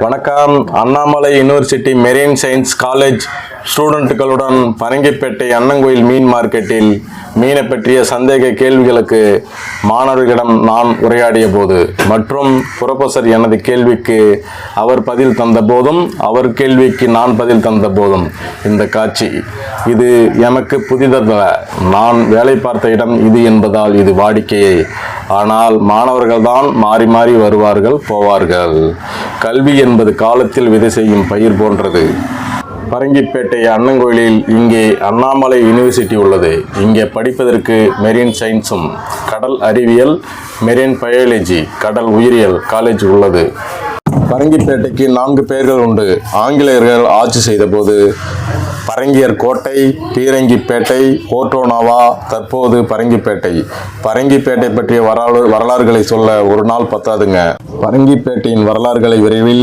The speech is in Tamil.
வணக்கம். Annamalai university marine science college ஸ்டூடெண்ட்டுகளுடன் பரங்கிப்பேட்டை அண்ணங்கோயில் மீன் மார்க்கெட்டில் மீனை பற்றிய சந்தேக கேள்விகளுக்கு மாணவர்களிடம் நான் உரையாடிய போது மற்றும் புரொஃபசர் எனது கேள்விக்கு அவர் பதில் தந்த போதும் அவர் கேள்விக்கு நான் பதில் தந்த போதும் இந்த காட்சி இது எமக்கு புதிதல்ல. நான் வேலை பார்த்த இடம் இது என்பதால் இது வாடிக்கையே. ஆனால் மாணவர்கள் தான் மாறி மாறி வருவார்கள் போவார்கள். கல்வி என்பது காலத்தில் விதை செய்யும் பயிர் போன்றது. பரங்கிப்பேட்டை அண்ணங்கோயிலில் இங்கே அண்ணாமலை யூனிவர்சிட்டி உள்ளது. இங்கே படிப்பதற்கு மெரீன் சயின்ஸும் கடல் அறிவியல், மெரீன் பயாலஜி கடல் உயிரியல் காலேஜ் உள்ளது. பரங்கிப்பேட்டைக்கு 4 பெயர்கள் உண்டு. ஆங்கிலேயர்கள் ஆட்சி செய்த போது பரங்கியர் கோட்டை, பீரங்கிப்பேட்டை, போர்ட்டோனோவா, தற்போது பரங்கிப்பேட்டை. பரங்கிப்பேட்டை பற்றிய வரலாறுகளை சொல்ல ஒரு நாள் பத்தாதுங்க. பரங்கிப்பேட்டையின் வரலாறுகளை விரைவில்